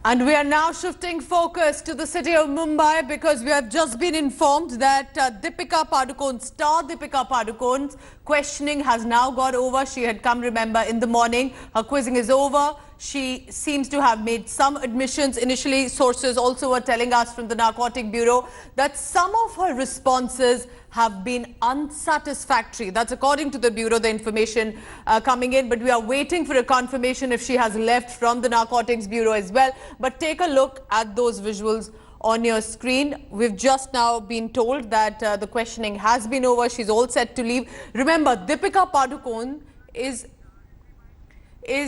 And we are now shifting focus to the city of Mumbai because we have just been informed that Deepika Padukone, star Deepika Padukone's questioning has now got over. She had come, remember, in the morning. Her quizzing is over. She seems to have made some admissions. Initially, sources also were telling us from the Narcotic Bureau that some of her responses have been unsatisfactory. That's according to the Bureau, the information coming in. But we are waiting for a confirmation if she has left from the Narcotics Bureau as well. But take a look at those visuals on your screen. We've just now been told that the questioning has been over. She's all set to leave. Remember, Deepika Padukone is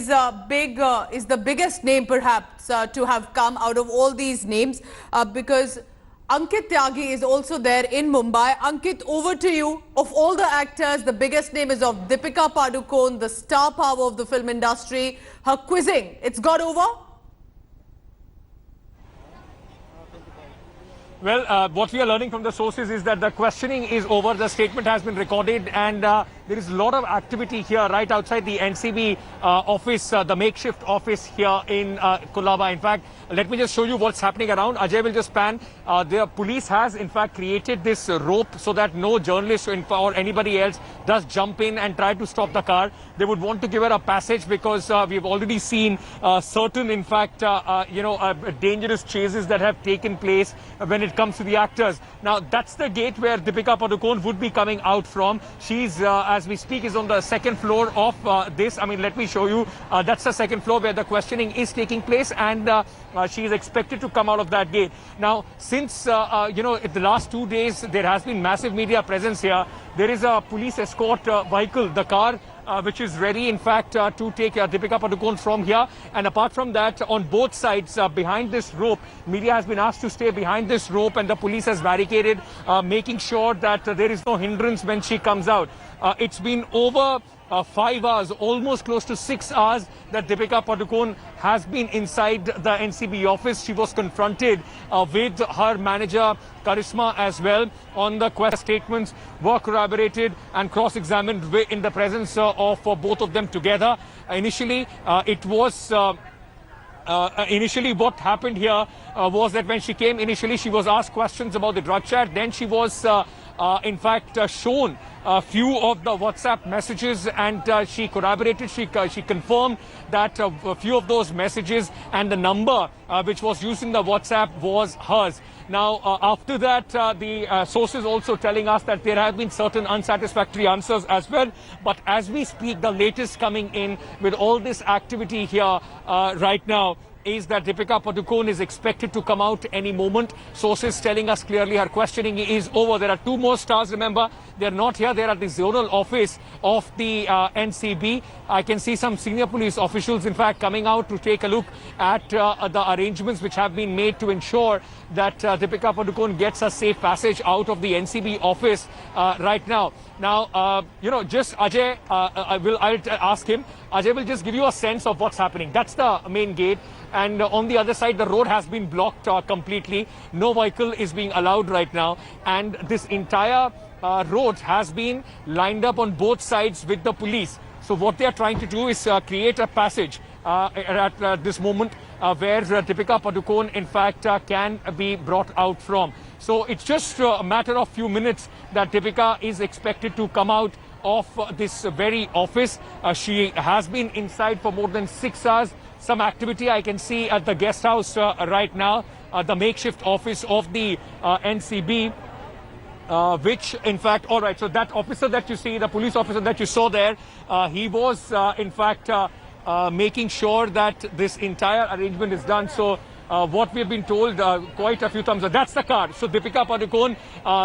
the biggest name perhaps to have come out of all these names because Ankit Tyagi is also there in Mumbai. Ankit, over to you. Of all the actors, the biggest name is of Deepika Padukone, the star power of the film industry. Her quizzing, it's got over? Well, what we are learning from the sources is that the questioning is over. The statement has been recorded and there is a lot of activity here right outside the NCB office, the makeshift office here in Colaba. In fact, let me just show you what's happening around. Ajay will just pan. The police has in fact created this rope so that no journalist or anybody else does jump in and try to stop the car. They would want to give her a passage because we've already seen certain, in fact, dangerous chases that have taken place when it comes to the actors. Now, that's the gate where Deepika Padukone would be coming out from. She's, as we speak, is on the second floor of this. I mean, let me show you. That's the second floor where the questioning is taking place, and she is expected to come out of that gate. Now, since, in the last 2 days, there has been massive media presence here. There is a police escort vehicle, the car, which is ready, in fact, to take Deepika Padukone from here. And apart from that, on both sides, behind this rope, media has been asked to stay behind this rope, and the police has barricaded, making sure that there is no hindrance when she comes out. It's been over 5 hours, almost close to 6 hours, that Deepika Padukone has been inside the NCB office. She was confronted with her manager, Karisma, as well. On the quest, statements were corroborated and cross-examined in the presence of both of them together. Initially, Initially, what happened here was that when she came, initially she was asked questions about the drug chat. Then she was, in fact, shown a few of the WhatsApp messages, and she corroborated, she confirmed that a few of those messages and the number which was used in the WhatsApp was hers. Now, after that, the sources also telling us that there have been certain unsatisfactory answers as well. But as we speak, the latest coming in with all this activity here right now is that Deepika Padukone is expected to come out any moment. Sources telling us clearly her questioning is over. There are 2 more stars, remember. They're not here. They're at the zonal office of the NCB. I can see some senior police officials, in fact, coming out to take a look at the arrangements which have been made to ensure that Deepika Padukone gets a safe passage out of the NCB office right now. Now, just Ajay, I'll ask him. Ajay will just give you a sense of what's happening. That's the main gate. And on the other side, the road has been blocked completely. No vehicle is being allowed right now. And this entire road has been lined up on both sides with the police. So what they are trying to do is create a passage at this moment where Deepika Padukone, in fact, can be brought out from. So it's just a matter of few minutes that Deepika is expected to come out of this very office. She has been inside for more than 6 hours. Some activity I can see at the guest house right now, the makeshift office of the NCB. Which, in fact, all right, so that officer that you see, the police officer that you saw there, he was, in fact, making sure that this entire arrangement is done. So what we've been told quite a few times, that's the car. So Deepika Padukone,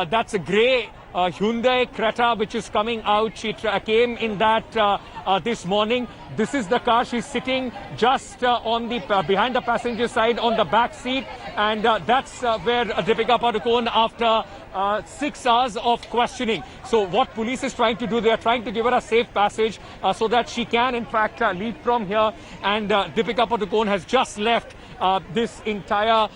that's a grey Hyundai Creta which is coming out. She came in that this morning. This is the car. She's sitting just on the behind the passenger side on the back seat, and that's where Deepika Padukone, after 6 hours of questioning. So what police is trying to do, they are trying to give her a safe passage so that she can, in fact, leave from here. And Deepika Padukone has just left this entire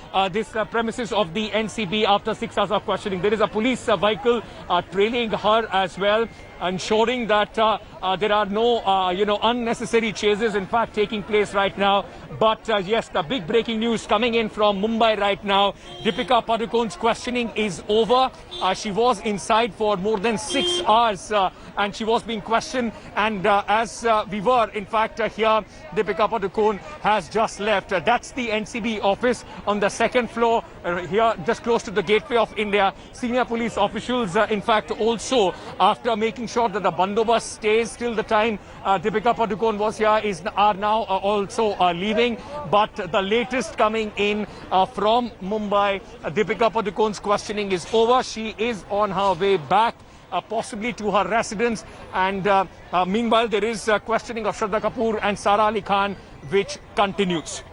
premises of the NCB after 6 hours of questioning. There is a police vehicle trailing her as well. ensuring that there are no, unnecessary chases, in fact, taking place right now. But yes, the big breaking news coming in from Mumbai right now. Deepika Padukone's questioning is over. She was inside for more than 6 hours and she was being questioned. And as we were, in fact, here, Deepika Padukone has just left. That's the NCB office on the second floor here, just close to the Gateway of India. Senior police officials, in fact, also, after making sure that the bandobast stays till the time Deepika Padukone was here, are now also leaving. But the latest coming in from Mumbai, Deepika Padukone's questioning is over. She is on her way back, possibly to her residence. And meanwhile, there is questioning of Shraddha Kapoor and Sara Ali Khan, which continues.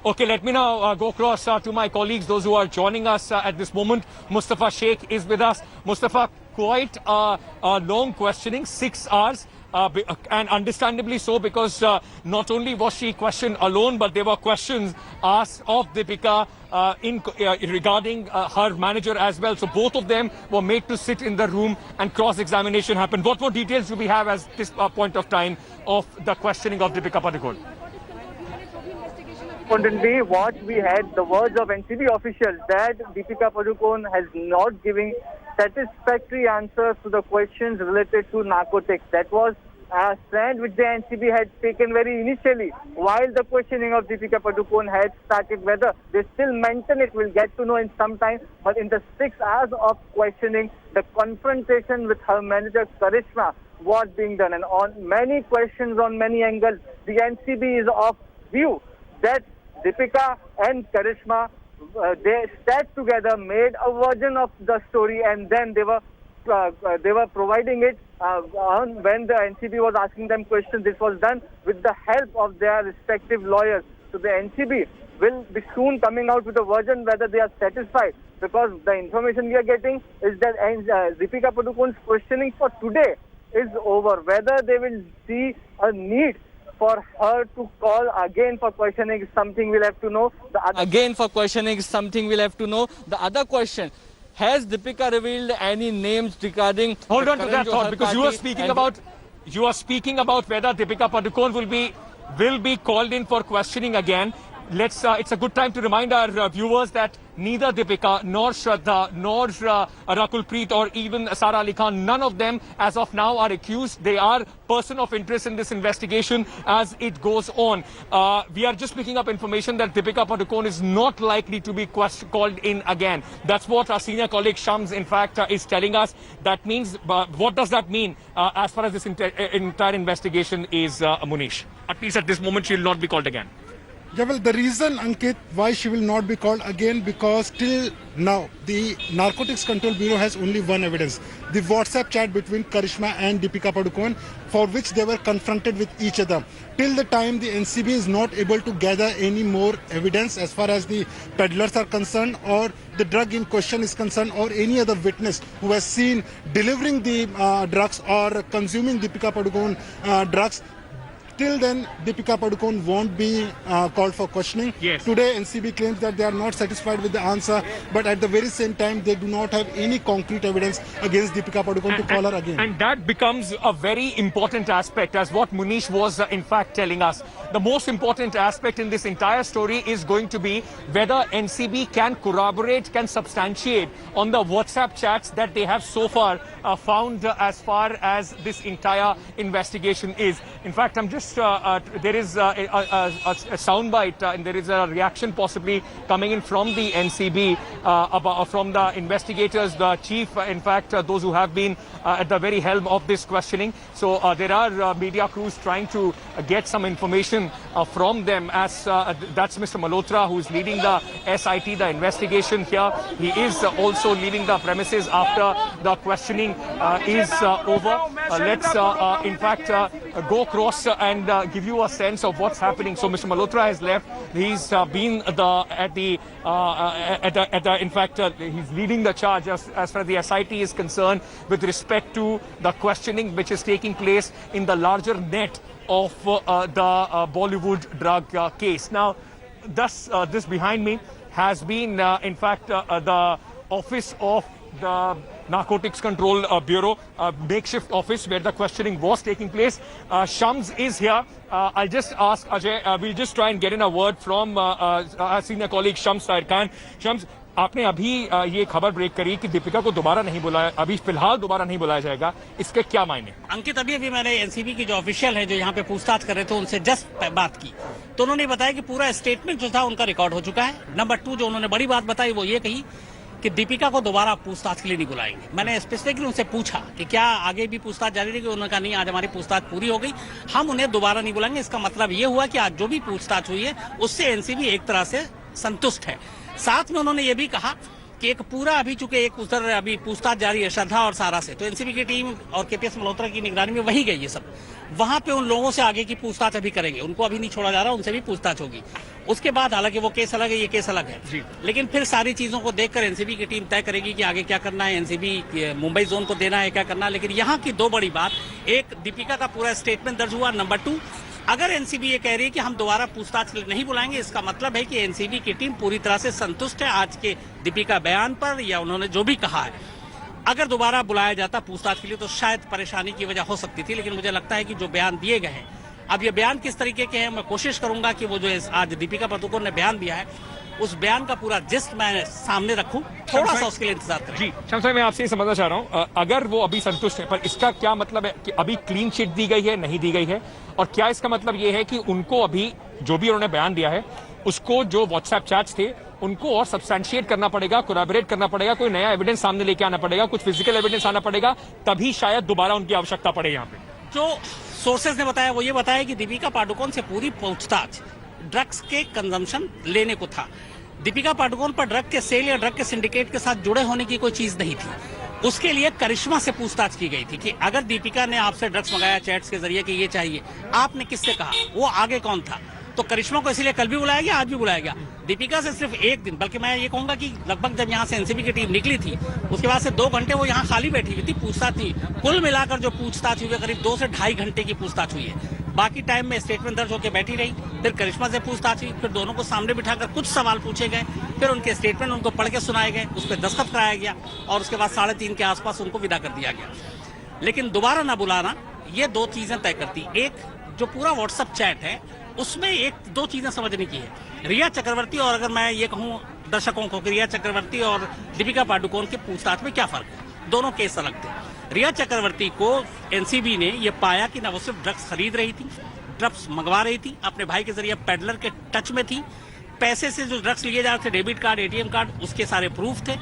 Okay, let me now go across to my colleagues, those who are joining us at this moment. Mustafa Sheikh is with us. Mustafa, quite a long questioning, 6 hours. And understandably so, because not only was she questioned alone, but there were questions asked of Deepika regarding her manager as well. So both of them were made to sit in the room and cross-examination happened. What more details do we have at this point of time of the questioning of Deepika Padukone? Importantly, what we had, the words of NCB officials that Deepika Padukone has not given satisfactory answers to the questions related to narcotics. That was a stand which the NCB had taken very initially while the questioning of Deepika Padukone had started. Whether they still maintain it, we'll get to know in some time. But in the 6 hours of questioning, the confrontation with her manager Karishma was being done. And on many questions, on many angles, the NCB is of view that Deepika and Karishma, they sat together, made a version of the story, and then they were providing it when the NCB was asking them questions. This was done with the help of their respective lawyers. So the NCB will be soon coming out with a version whether they are satisfied, because the information we are getting is that Deepika Padukone's questioning for today is over. Whether they will see a need for her to call again for questioning is something we'll have to know. Again for questioning is something we'll have to know. The other question, has Deepika revealed any names regarding... Hold on to that thought, because you are speaking about whether Deepika Padukone will be called in for questioning again. It's a good time to remind our viewers that neither Deepika nor Shraddha nor Rakul Preet or even Sara Ali Khan, none of them as of now are accused. They are person of interest in this investigation as it goes on. We are just picking up information that Deepika Padukone is not likely to be called in again. That's what our senior colleague Shams, in fact, is telling us. That means, what does that mean as far as this entire investigation is, Munish? At least at this moment, she will not be called again. Yeah, well, the reason, Ankit, why she will not be called again, because till now, the Narcotics Control Bureau has only one evidence. The WhatsApp chat between Karishma and Deepika Padukone, for which they were confronted with each other. Till the time the NCB is not able to gather any more evidence as far as the peddlers are concerned, or the drug in question is concerned, or any other witness who has seen delivering the drugs or consuming Deepika Padukone drugs, till then, Deepika Padukone won't be called for questioning. Yes. Today, NCB claims that they are not satisfied with the answer, but at the very same time, they do not have any concrete evidence against Deepika Padukone to call her again. And that becomes a very important aspect, as what Munish was in fact telling us. The most important aspect in this entire story is going to be whether NCB can corroborate, can substantiate on the WhatsApp chats that they have so far found as far as this entire investigation is. In fact, I'm just there is a soundbite and there is a reaction possibly coming in from the NCB, from the investigators, the chief, in fact, those who have been at the very helm of this questioning. So there are media crews trying to get some information from them, as that's Mr. Malhotra, who is leading the SIT, the investigation here. He is also leaving the premises after the questioning is over. Let's in fact go across and give you a sense of what's happening. So Mr. Malhotra has left. He's been in fact he's leading the charge as far as the SIT is concerned with respect to the questioning which is taking place in the larger net of the Bollywood drug case. Now, thus this behind me has been in fact the office of the Narcotics Control Bureau makeshift office where the questioning was taking place. Shams is here. I'll just ask Ajay, we'll just try and get in a word from our senior colleague Shams Tahir Khan. Shams, आपने अभी ये खबर break करी कि दीपिका को दोबारा नहीं बुलाया, अभी फिलहाल दोबारा नहीं बुलाया जाएगा, इसके क्या मायने? अंकित, अभी मैंने एनसीबी की जो ऑफिशियल है जो यहाँ पे पूछताछ कर रहे थे उनसे जस्ट बात की, तो उन्होंने बताया कि पूरा स्टेटमेंट जो था उनका रिकॉर्ड हो चुका है। नंबर 2 जो उन्होंने बड़ी बात बताई वो ये कही कि दीपिका को दोबारा पूछताछ के लिए नहीं बुलाएंगे। मैंने स्पेसिफिकली उनसे पूछा कि क्या आगे भी पूछताछ जारी रहेगी, उन्होंने कहा नहीं, आज हमारी पूछताछ पूरी हो गई, हम उन्हें दोबारा नहीं बुलाएंगे। इसका मतलब ये हुआ कि आज जो भी पूछताछ हुई है उससे एनसीबी एक तरह से संतुष्ट है। साथ में उन्होंने ये भी कहा कि एक पूरा अभी चूंकि एक उधर अभी पूछताछ जारी है श्रद्धा और सारा से, तो एनसीबी की टीम और केपीएस मल्होत्रा की निगरानी में वही गई है सब, वहां पे उन लोगों से आगे की पूछताछ अभी करेंगे, उनको अभी नहीं छोड़ा जा रहा, उनसे भी पूछताछ होगी। उसके बाद हालांकि वो केस अलग है, ये केस अलग है, लेकिन फिर सारी चीजों को देखकर एनसीबी की टीम तय करेगी कि आगे क्या करना है, एनसीबी मुंबई जोन को देना है, क्या करना है। लेकिन यहाँ की 2 बड़ी बात, एक दीपिका का पूरा स्टेटमेंट दर्ज हुआ, नंबर 2 अगर एनसीबी ये कह रही है कि हम दोबारा पूछताछ नहीं बुलाएंगे, इसका मतलब है कि एनसीबी की टीम पूरी तरह से संतुष्ट है आज के दीपिका बयान पर या उन्होंने जो भी कहा है। अगर दोबारा बुलाया जाता पूछताछ के लिए तो शायद परेशानी की वजह हो सकती थी, लेकिन मुझे लगता है कि जो बयान दिए गए हैं, अब ये बयान किस तरीके के हैं, मैं कोशिश करूंगा कि वो जो आज दीपिका पादुकोण ने बयान दिया है उस बयान का पूरा जिस्ट मैं सामने रखूं, थोड़ा सा उसके लिए इंतजार करें। जी शम्स भाई, मैं आपसे ये समझना चाह रहा हूं, अगर वो अभी संतुष्ट है, पर इसका क्या मतलब है कि अभी क्लीन चिट दी गई है, नहीं दी गई है, और क्या इसका मतलब ये है कि उनको अभी जो भी उन्होंने बयान दिया है उसको जो व्हाट्सएप चैट्स थे उनको और सब्सटैंशिएट करना पड़ेगा, कोलैबोरेट करना पड़ेगा, कोई नया एविडेंस सामने लेके आना पड़ेगा, कुछ फिजिकल एविडेंस आना पड़ेगा, तभी शायद दोबारा उनकी आवश्यकता पड़े यहाँ पे? जो सोर्सेज ने बताया वो ये बताया कि दीपिका पादुकोण से पूरी पूछताछ ड्रग्स के कंजम्पशन लेने को था। दीपिका पादुकोण पर ड्रग के सेल या ड्रग के सिंडिकेट के साथ जुड़े होने की कोई चीज नहीं थी। उसके लिए करिश्मा से पूछताछ की गई थी कि अगर दीपिका ने आपसे ड्रग्स मंगाया चैट्स के जरिए कि ये चाहिए, आपने किससे कहा, वो आगे कौन था, तो करिश्मा को इसलिए कल भी बुलाया गया, आज भी बुलाया गया। दीपिका से सिर्फ 1 दिन, बल्कि मैं ये कहूंगा कि लगभग जब यहाँ से एनसीबी की टीम निकली थी उसके बाद से 2 घंटे वो यहाँ खाली बैठी हुई थी, पूछताछ थी। कुल मिलाकर जो पूछताछ हुई है करीब 2 से ढाई घंटे की पूछताछ हुई है। बाकी टाइम में स्टेटमेंट दर्ज होकर बैठी रही, फिर करिश्मा से पूछताछ हुई, फिर दोनों को सामने बिठाकर कुछ सवाल पूछे गए, फिर उनके स्टेटमेंट उनको पढ़ के सुनाए गए, उस पर दस्तखत कराया गया और उसके बाद 3:30 के आसपास उनको विदा कर दिया गया। लेकिन दोबारा ना बुलाना, ये 2 चीजें तय करती। एक, जो पूरा व्हाट्सएप चैट है उसमें 1-2 चीजें समझने की है। रिया चक्रवर्ती, और अगर मैं ये कहूँ दर्शकों को कि रिया चक्रवर्ती और दीपिका पादुकोण के पूछताछ में क्या फर्क है, दोनों केस अलग थे। रिया चक्रवर्ती को एनसीबी ने यह पाया कि न वो सिर्फ ड्रग्स खरीद रही थी, ड्रग्स मंगवा रही थी, अपने भाई के जरिए पेडलर के टच में थी, पैसे से जो ड्रग्स लिए जा रहे थे, डेबिट कार्ड, एटीएम कार्ड, उसके सारे प्रूफ थे।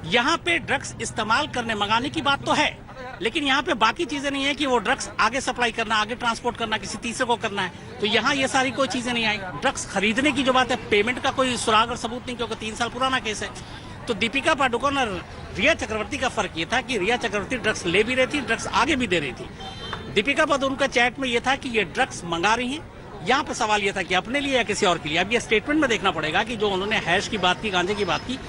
यहाँ पे ड्रग्स इस्तेमाल करने मंगाने की बात तो है, लेकिन यहाँ पे बाकी चीजें नहीं है कि वो ड्रग्स आगे सप्लाई करना, आगे ट्रांसपोर्ट करना, किसी तीसरे को करना है, तो यहाँ ये सारी कोई चीजें नहीं आई। ड्रग्स खरीदने की जो बात है, पेमेंट का कोई सुराग और सबूत नहीं, क्योंकि 3 साल पुराना केस है। तो दीपिका पादुकोण और रिया चक्रवर्ती का फर्क ये था कि रिया चक्रवर्ती ड्रग्स ले भी रही थी, ड्रग्स आगे भी दे रही थी। दीपिका पादुकोण का चैट में ये था कि ये ड्रग्स मंगा रही हैं। यहाँ पे सवाल ये था कि अपने लिए या किसी और के लिए। अब ये स्टेटमेंट में देखना पड़ेगा कि जो उन्होंने हैश की बात की, गांजे की बात की,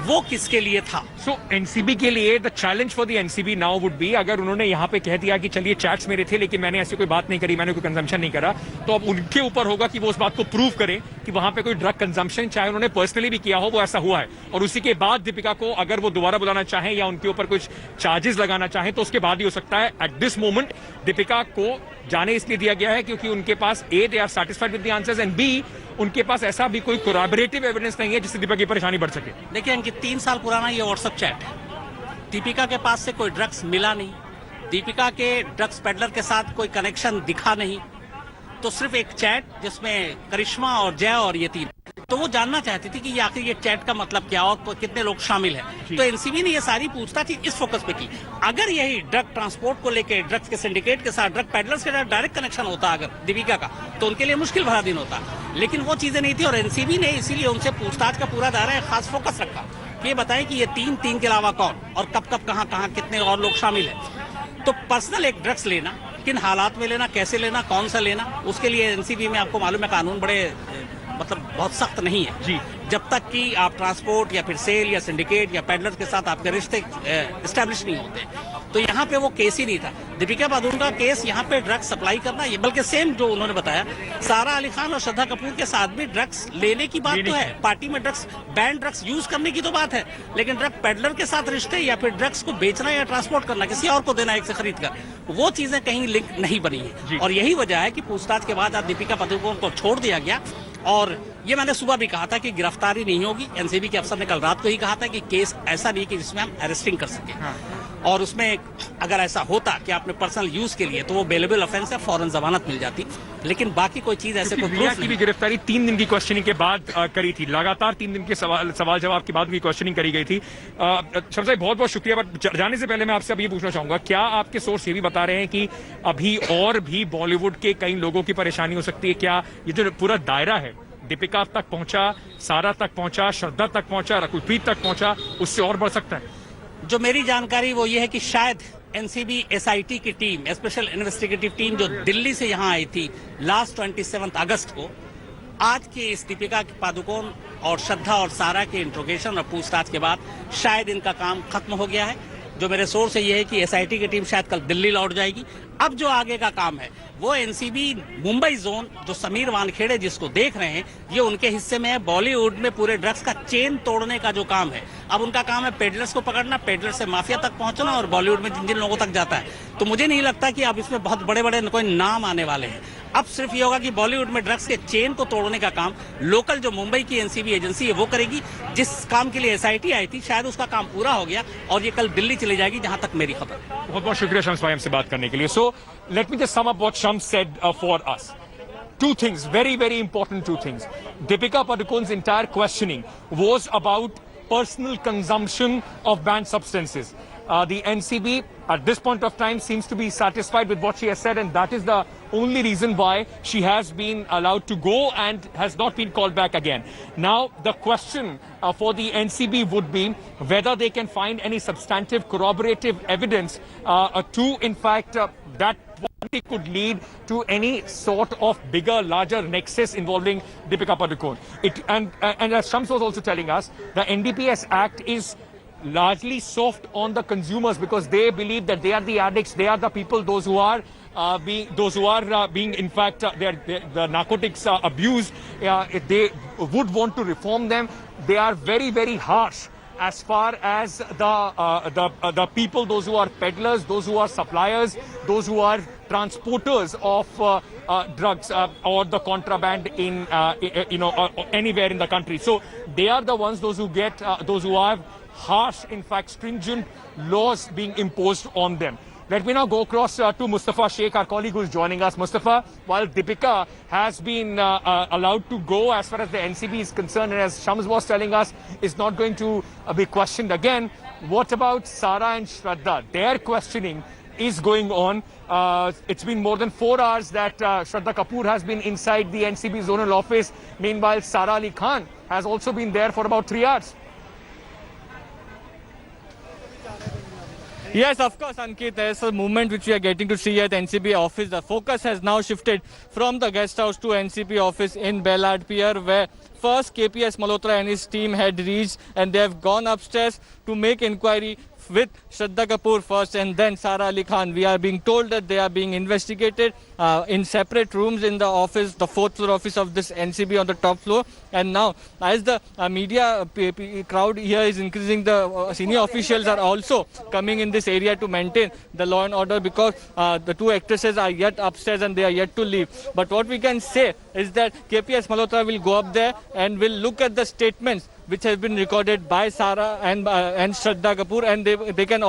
वो किसके लिए था। सो एनसीबी के लिए the challenge for the NCB now would be, अगर उन्होंने यहाँ पे कह दिया कि चलिए चैट्स मेरे थे लेकिन मैंने ऐसी कोई बात नहीं करी, मैंने कोई कंजम्पशन नहीं करा, तो अब उनके ऊपर होगा कि वो उस बात को प्रूव करें कि वहां पे कोई ड्रग कंजम्पशन, चाहे उन्होंने पर्सनली भी किया हो, वो ऐसा हुआ है। और उसी के बाद दीपिका को अगर वो दोबारा बुलाना चाहें या उनके ऊपर कुछ चार्जेस लगाना चाहें तो उसके बाद ही हो सकता है। एट दिस मोमेंट दीपिका को जाने इसलिए दिया गया है क्योंकि उनके पास A, they are satisfied with the answers, and B, उनके पास ऐसा भी कोई कोरैबोरेटिव एविडेंस नहीं है जिससे दीपिका की परेशानी बढ़ सके। देखिए इनकी 3 साल पुराना ये व्हाट्सएप चैट है। दीपिका के पास से कोई ड्रग्स मिला नहीं, दीपिका के ड्रग्स पेडलर के साथ कोई कनेक्शन दिखा नहीं, तो सिर्फ एक चैट जिसमें करिश्मा और जय और ये 3, तो वो जानना चाहती थी कि ये आखिर ये चैट का मतलब क्या और कितने लोग शामिल हैं। तो एनसीबी ने ये सारी पूछताछ इस फोकस पे की। अगर यही ड्रग ट्रांसपोर्ट को लेके, ड्रग्स के सिंडिकेट के साथ, ड्रग पेडलर्स के साथ डायरेक्ट कनेक्शन होता अगर दीपिका का, तो उनके लिए मुश्किल भरा दिन होता, लेकिन वो चीजें नहीं थी। और एनसीबी ने इसीलिए उनसे पूछताछ का पूरा दायरा खास फोकस रखा कि ये बताएं कि ये 3 के अलावा कौन और कब कब कहाँ कितने और लोग शामिल है। तो पर्सनल एक ड्रग्स लेना, किन हालात में लेना, कैसे लेना, कौन सा लेना, उसके लिए एनसीबी में आपको मालूम है कानून बड़े बहुत सख्त नहीं है जी। जब तक कि आप ट्रांसपोर्ट या फिर सेल या सिंडिकेट या पेडलर के साथ आपके रिश्ते एस्टैब्लिश नहीं होते। तो यहाँ पे वो केस ही नहीं था। दीपिका पादुकोण का केस यहाँ पे ड्रग्स सप्लाई करना, ये बल्कि सेम जो उन्होंने बताया, सारा अली खान और श्रद्धा कपूर के साथ भी ड्रग्स लेने की बात तो है, पार्टी में ड्रग्स बैन ड्रग्स यूज करने की तो बात है, लेकिन ड्रग पेडलर के साथ रिश्ते या फिर ड्रग्स को बेचना या ट्रांसपोर्ट करना, किसी और को देना एक से खरीद कर, वो चीजें कहीं लिंक नहीं बनी है। और यही वजह है कि पूछताछ के बाद आज दीपिका पादुकोण को छोड़ दिया गया। और ये मैंने सुबह भी कहा था कि गिरफ्तारी नहीं होगी। एनसीबी के अफसर ने कल रात को ही कहा था कि केस ऐसा नहीं कि जिसमें हम अरेस्टिंग कर सकें, और उसमें अगर ऐसा होता कि आपने पर्सनल यूज के लिए, तो वो बेलेबल ऑफेंस है, फौरन जमानत मिल जाती। लेकिन बाकी कोई चीज ऐसे कोई प्रूफ की भी गिरफ्तारी 3 दिन की क्वेश्चनिंग के बाद करी थी, लगातार 3 दिन के सवाल जवाब के बाद भी क्वेश्चनिंग करी गई थी। शम्स भाई बहुत बहुत शुक्रिया। बट जाने से पहले मैं आपसे अब ये पूछना चाहूंगा, क्या आपके सोर्स ये भी बता रहे हैं कि अभी और भी बॉलीवुड के कई लोगों की परेशानी हो सकती है? क्या ये जो पूरा दायरा है, दीपिका तक पहुंचा, सारा तक पहुंचा, श्रद्धा तक पहुंचा, रकुलप्रीत तक पहुंचा, उससे और बढ़ सकता है? जो मेरी जानकारी वो ये है कि शायद एनसीबी एसआईटी की टीम, स्पेशल इन्वेस्टिगेटिव टीम, जो दिल्ली से यहाँ आई थी लास्ट 27 अगस्त को, आज के इस दीपिका पादुकोण और श्रद्धा और सारा के इंट्रोगेशन और पूछताछ के बाद शायद इनका काम खत्म हो गया है। जो मेरे सोर्स है ये है कि एसआईटी की टीम शायद कल दिल्ली लौट जाएगी। अब जो आगे का काम है वो एनसीबी मुंबई जोन, जो समीर वानखेड़े जिसको देख रहे हैं, ये उनके हिस्से में है। बॉलीवुड में पूरे ड्रग्स का चेन तोड़ने का जो काम है, अब उनका काम है पेडलर्स को पकड़ना, पेडलर से माफिया तक पहुंचना, और बॉलीवुड में जिन जिन लोगों तक जाता है। तो मुझे नहीं लगता कि अब इसमें बहुत बड़े बड़े कोई नाम आने वाले हैं। अब सिर्फ ये होगा कि बॉलीवुड में ड्रग्स के चेन को तोड़ने का काम लोकल जो मुंबई की एनसीबी एजेंसी है वो करेगी। जिस काम के लिए एसआईटी आई थी, शायद उसका काम पूरा हो गया और ये कल दिल्ली चली जाएगी, जहां तक मेरी खबर। बहुत बहुत शुक्रिया शम्स भाई हमसे बात करने के लिए। So let me just sum up what Shams said for us. Two things, very, very important two things. Deepika Padukone's entire questioning was about personal consumption of banned substances. The NCB at this point of time seems to be satisfied with what she has said, and that is the only reason why she has been allowed to go and has not been called back again. Now, the question for the NCB would be whether they can find any substantive corroborative evidence to, in fact, that it could lead to any sort of bigger, larger nexus involving Deepika Padukone. And as Shams was also telling us, the NDPS Act is largely soft on the consumers because they believe that they are the addicts, they are the people, those who are being in fact the narcotics abused. They would want to reform them. They are very, very harsh as far as the people, those who are peddlers, those who are suppliers, those who are transporters of drugs or the contraband in anywhere in the country. So they are the ones, those who get those who have harsh, in fact stringent laws being imposed on them. Let me now go across to Mustafa Sheikh, our colleague who is joining us. Mustafa, while Deepika has been allowed to go as far as the NCB is concerned, and as Shams was telling us, is not going to be questioned again, what about Sara and Shraddha? Their questioning is going on. It's been more than 4 hours that Shraddha Kapoor has been inside the NCB zonal office. Meanwhile, Sara Ali Khan has also been there for about 3 hours. Yes, of course, Ankit. There's a movement which we are getting to see at NCB office. The focus has now shifted from the guest house to NCB office in Bellard Pier, where first KPS Malhotra and his team had reached, and they have gone upstairs to make inquiry with Shraddha Kapoor first and then Sara Ali Khan. We are being told that they are being investigated in separate rooms in the office, the 4th floor office of this NCB on the top floor. And now, as the media crowd here is increasing, the senior officials are also coming in this area to maintain the law and order, because the two actresses are yet upstairs and they are yet to leave. But what we can say is that KPS Malhotra will go up there and will look at the statements which has been recorded by Sara and Shraddha Kapoor, and he can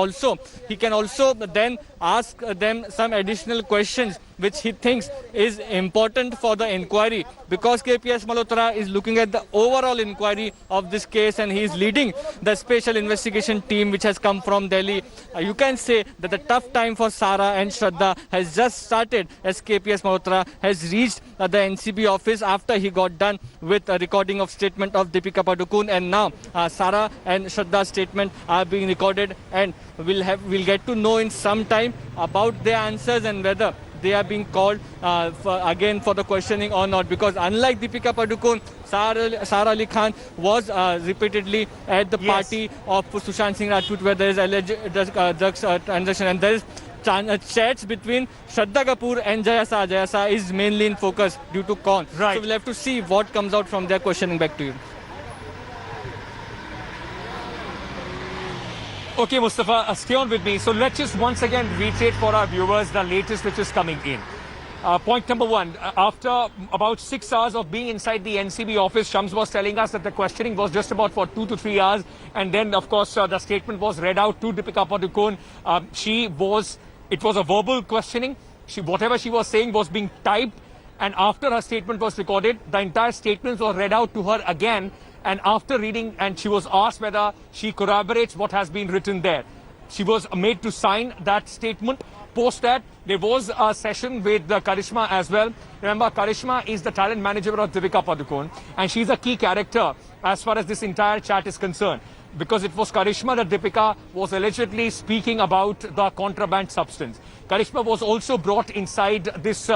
also then ask them some additional questions which he thinks is important for the inquiry, because KPS Malhotra is looking at the overall inquiry of this case and he is leading the special investigation team which has come from Delhi. You can say that the tough time for Sara and Shraddha has just started as KPS Malhotra has reached the NCB office after he got done with a recording of statement of Deepika Padukone, and now Sara and Shraddha's statement are being recorded, and we'll get to know in some time about their answers and whether they are being called again for the questioning or not, because unlike Deepika Padukone, Sara Ali Khan was repeatedly at the party of Sushant Singh Rajput, where there is alleged drugs transaction, and there is chats between Shraddha Kapoor and Jaya Shah. Jaya Shah is mainly in focus due to Kaun. Right. So we'll have to see what comes out from their questioning. Back to you. Okay, Mustafa, stay on with me. So let's just once again reiterate for our viewers the latest which is coming in. Point number one, after about 6 hours of being inside the NCB office, Shams was telling us that the questioning was just about for 2 to 3 hours. And then, of course, the statement was read out to Deepika Padukone. It was a verbal questioning. Whatever she was saying was being typed. And after her statement was recorded, the entire statement was read out to her again. And after reading, and she was asked whether she corroborates what has been written there. She was made to sign that statement. Post that, there was a session with Karishma as well. Remember, Karishma is the talent manager of Deepika Padukone, and she's a key character as far as this entire chat is concerned. Because it was Karishma that Deepika was allegedly speaking about the contraband substance. Karishma was also brought inside this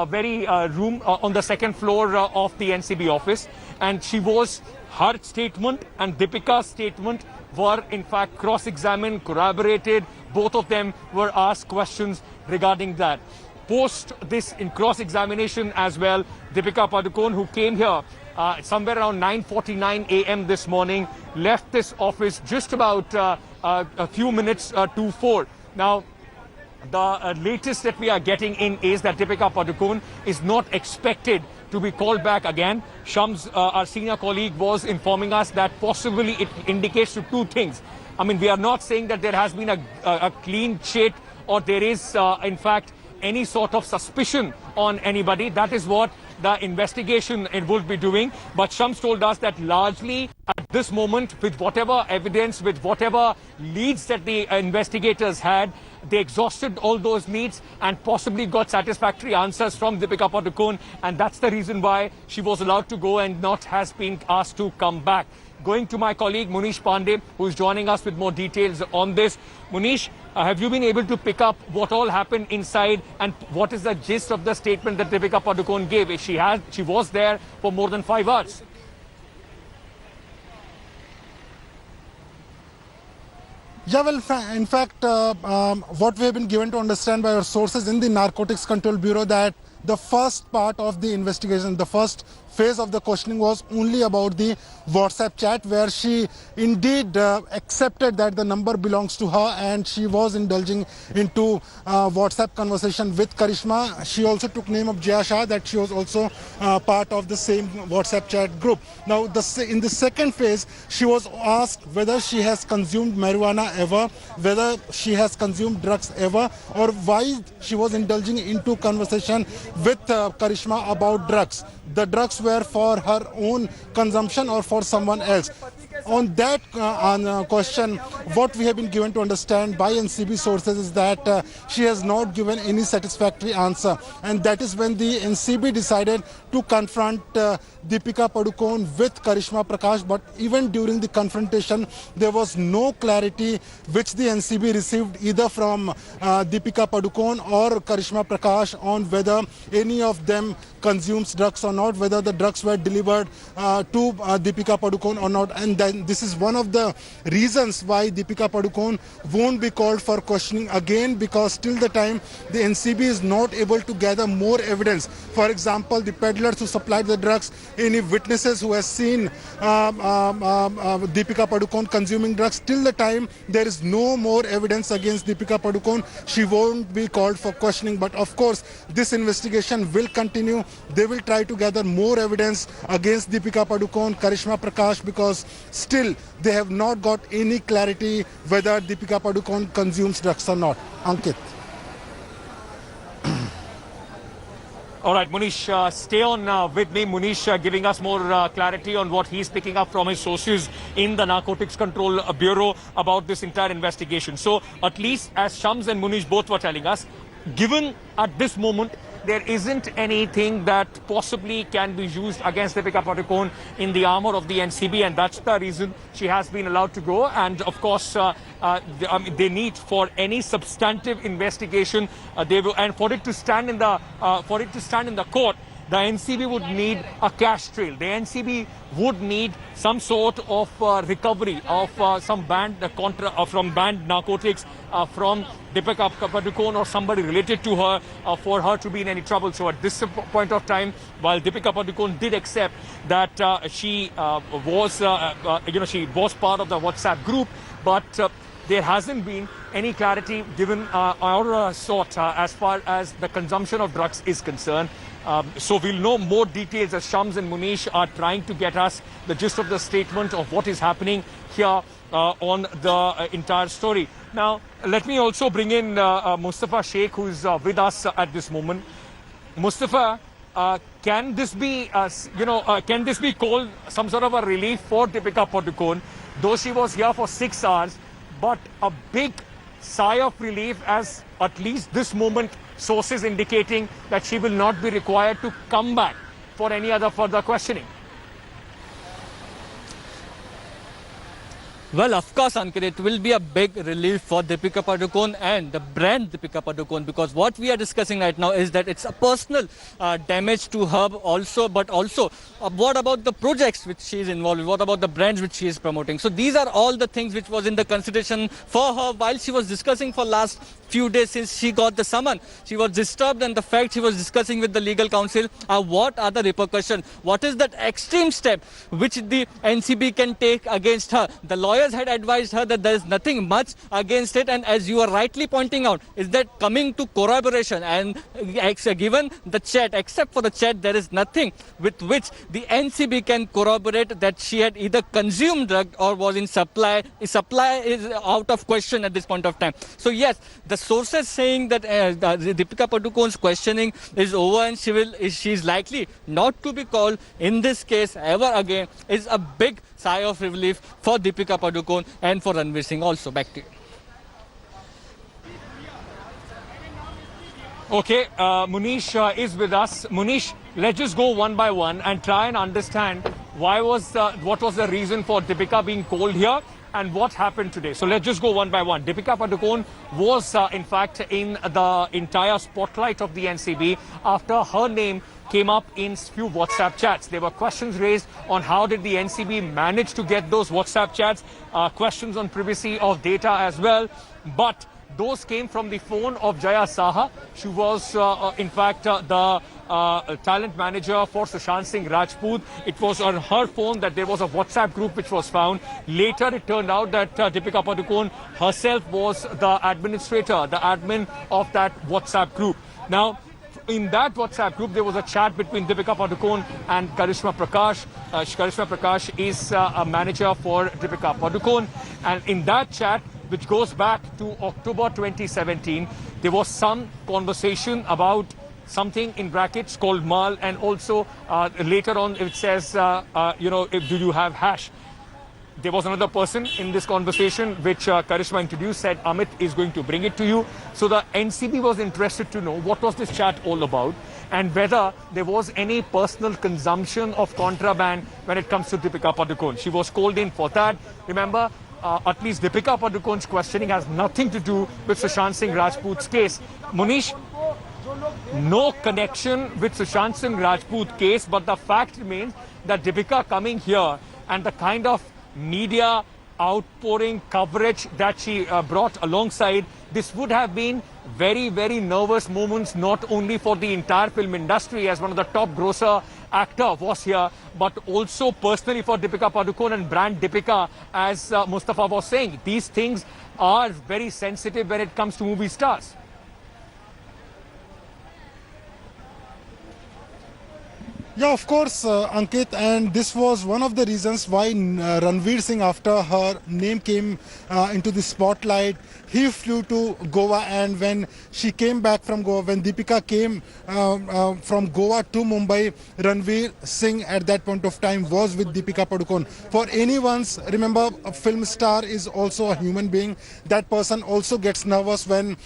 very room on the second floor of the NCB office, and her statement and Deepika's statement were in fact cross-examined, corroborated. Both of them were asked questions regarding that. Post this in cross-examination as well, Deepika Padukone, who came here somewhere around 9:49 a.m. this morning, left this office just about a few minutes to 4. Now, the latest that we are getting in is that Deepika Padukone is not expected to be called back again. Shams, our senior colleague, was informing us that possibly it indicates to two things. I mean, we are not saying that there has been a clean sheet or there is, in fact, any sort of suspicion on anybody. That is what the investigation it would be doing. But Shams told us that largely at this moment, with whatever evidence, with whatever leads that the investigators had, they exhausted all those leads and possibly got satisfactory answers from Deepika Padukone. And that's the reason why she was allowed to go and not has been asked to come back. Going to my colleague Munish Pandey, who is joining us with more details on this. Munish, have you been able to pick up what all happened inside and what is the gist of the statement that Deepika Padukone gave? She was there for more than 5 hours. Yeah, well, in fact, what we have been given to understand by our sources in the Narcotics Control Bureau that the first part of the investigation, the first phase of the questioning was only about the WhatsApp chat, where she indeed accepted that the number belongs to her and she was indulging into WhatsApp conversation with Karishma. She also took name of Jaya Shah, that she was also part of the same WhatsApp chat group. Now, in the second phase, she was asked whether she has consumed marijuana ever, whether she has consumed drugs ever, or why she was indulging into conversation with Karishma about drugs. The drugs were for her own consumption or for someone else. On that question, what we have been given to understand by NCB sources is that she has not given any satisfactory answer. And that is when the NCB decided to confront Deepika Padukone with Karishma Prakash. But even during the confrontation, there was no clarity which the NCB received either from Deepika Padukone or Karishma Prakash on whether any of them consumes drugs or not, whether the drugs were delivered to Deepika Padukone or not. And then this is one of the reasons why Deepika Padukone won't be called for questioning again, because till the time the NCB is not able to gather more evidence. For example, the peddlers who supplied the drugs, any witnesses who has seen Deepika Padukone consuming drugs, till the time there is no more evidence against Deepika Padukone, she won't be called for questioning. But of course, this investigation will continue. They will try to gather more evidence against Deepika Padukone, Karishma Prakash, because still they have not got any clarity whether Deepika Padukone consumes drugs or not. Ankit. All right, Munish, stay on with me. Munish giving us more clarity on what he's picking up from his sources in the Narcotics Control Bureau about this entire investigation. So at least as Shams and Munish both were telling us, given at this moment there isn't anything that possibly can be used against Deepika Padukone in the armor of the NCB, and that's the reason she has been allowed to go. And of course, they need for any substantive investigation, and for it to stand in the court, the NCB would need a cash trail. The NCB would need some sort of recovery of some banned from banned narcotics from Deepika Padukone or somebody related to her for her to be in any trouble. So at this point of time, while Deepika Padukone did accept that she was part of the WhatsApp group, but there hasn't been any clarity given or sought as far as the consumption of drugs is concerned. So we'll know more details as Shams and Munish are trying to get us the gist of the statement of what is happening here on the entire story. Now, let me also bring in Mustafa Sheikh, who is with us at this moment. Mustafa, can this be, can this be called some sort of a relief for Deepika Padukone, though she was here for 6 hours, but a big sigh of relief as at least this moment sources indicating that she will not be required to come back for any other further questioning? Well, of course, Ankit, it will be a big relief for Deepika Padukone and the brand Deepika Padukone, because what we are discussing right now is that it's a personal damage to her also, but also what about the projects which she is involved with, what about the brands which she is promoting. So these are all the things which was in the consideration for her while she was discussing for last few days since she got the summon. She was disturbed, and the fact she was discussing with the legal counsel what are the repercussions, what is that extreme step which the NCB can take against her. The lawyers had advised her that there is nothing much against it, and as you are rightly pointing out, is that coming to corroboration, and given the chat, except for the chat, there is nothing with which the NCB can corroborate that she had either consumed drug or was in supply. Supply is out of question at this point of time. So yes, the sources saying that Deepika Padukone's questioning is over and she is likely not to be called in this case ever again is a big sigh of relief for Deepika Padukone and for Ranveer Singh also. Back to you. Okay, Munish is with us. Munish, let's just go one by one and try and understand what was the reason for Deepika being called here and what happened today. So let's just go one by one. Deepika Padukone was in fact in the entire spotlight of the NCB after her name came up in few WhatsApp chats. There were questions raised on how did the NCB manage to get those WhatsApp chats, questions on privacy of data as well. But those came from the phone of Jaya Saha. She was in fact the talent manager for Sushant Singh Rajput. It was on her phone that there was a WhatsApp group which was found. Later it turned out that Deepika Padukone herself was the administrator, the admin of that WhatsApp group. Now, in that WhatsApp group, there was a chat between Deepika Padukone and Karishma Prakash. Karishma Prakash is a manager for Deepika Padukone. And in that chat, which goes back to October 2017, there was some conversation about something in brackets called Mal, and also later on it says, do you have hash? There was another person in this conversation which Karishma introduced, said Amit is going to bring it to you. So the NCB was interested to know what was this chat all about and whether there was any personal consumption of contraband when it comes to Deepika Padukone. She was called in for that. Remember, at least Deepika Padukone's questioning has nothing to do with Sushant Singh Rajput's case. Munish, no connection with Sushant Singh Rajput case, but the fact remains that Deepika coming here and the kind of media outpouring coverage that she brought alongside, this would have been very, very nervous moments, not only for the entire film industry as one of the top grosser actor was here, but also personally for Deepika Padukone and brand Deepika, as Mustafa was saying. These things are very sensitive when it comes to movie stars. Yeah, of course, Ankit, and this was one of the reasons why Ranveer Singh, after her name came into the spotlight, he flew to Goa, and when she came back from Goa, when Deepika came from Goa to Mumbai, Ranveer Singh at that point of time was with Deepika Padukone. For anyone's, remember, a film star is also a human being. That person also gets nervous when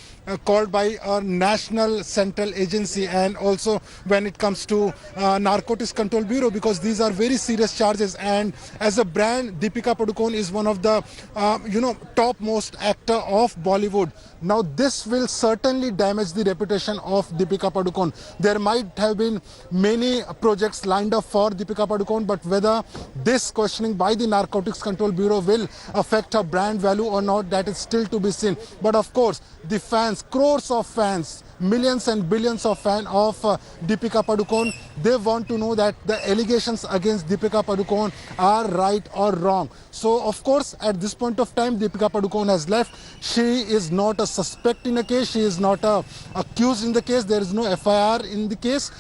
called by a national central agency, and also when it comes to Narcotics Control Bureau, because these are very serious charges. And as a brand, Deepika Padukone is one of the topmost actor of Bollywood. Now this will certainly damage the reputation of Deepika Padukone. There might have been many projects lined up for Deepika Padukone, but whether this questioning by the Narcotics Control Bureau will affect her brand value or not, that is still to be seen. But of course, the fans, crores of fans, millions and billions of fans of Deepika Padukone, they want to know that the allegations against Deepika Padukone are right or wrong. So of course, at this point of time, Deepika Padukone has left. She is not a suspect in a case. She is not accused in the case. There is no FIR in the case.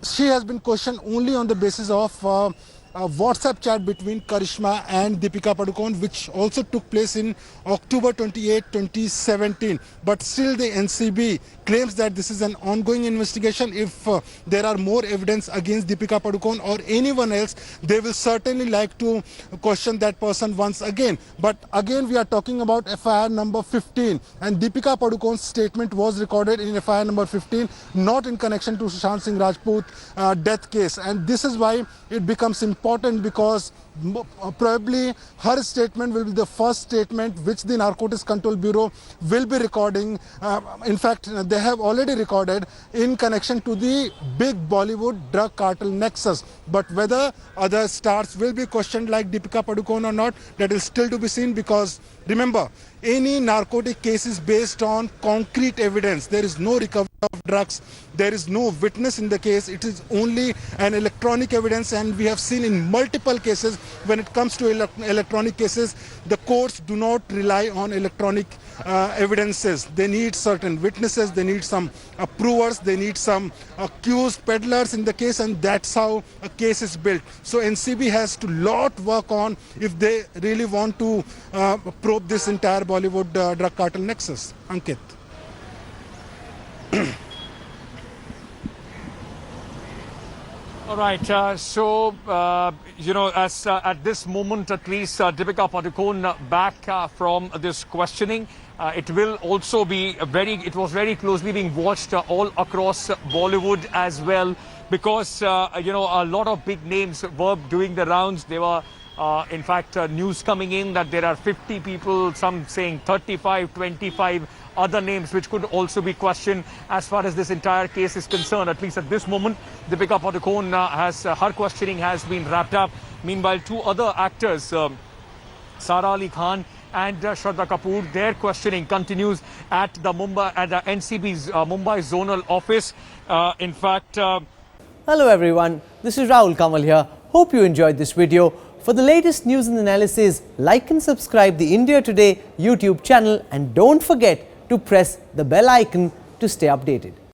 She has been questioned only on the basis of a WhatsApp chat between Karishma and Deepika Padukone, which also took place in October 28, 2017. But still the NCB claims that this is an ongoing investigation. If there are more evidence against Deepika Padukone or anyone else, they will certainly like to question that person once again. But again, we are talking about FIR number 15, and Deepika Padukone's statement was recorded in FIR number 15, not in connection to Sushant Singh Rajput death case. And this is why it becomes important, because probably her statement will be the first statement which the Narcotics Control Bureau will be recording. In fact, they have already recorded in connection to the big Bollywood drug cartel nexus. But whether other stars will be questioned like Deepika Padukone or not, that is still to be seen, because remember, any narcotic case is based on concrete evidence. There is no recovery of drugs. There is no witness in the case. It is only an electronic evidence, and we have seen in multiple cases when it comes to electronic cases, the courts do not rely on electronic evidences. They need certain witnesses, they need some provers, they need some accused peddlers in the case, and that's how a case is built. So NCB has to lot work on if they really want to probe this entire Bollywood drug cartel nexus. Ankit. All right, as at this moment, at least, Deepika Padukone back from this questioning. It will also be it was very closely being watched all across Bollywood as well, because, a lot of big names were doing the rounds. They were, in fact, news coming in that there are 50 people, some saying 35, 25 other names which could also be questioned as far as this entire case is concerned. At least at this moment, Deepika Padukone her questioning has been wrapped up. Meanwhile, two other actors, Sara Ali Khan and Shraddha Kapoor, their questioning continues at the NCB's Mumbai zonal office. In fact, hello everyone, this is Rahul Kamal here. Hope you enjoyed this video. For the latest news and analysis, like and subscribe the India Today YouTube channel, and don't forget to press the bell icon to stay updated.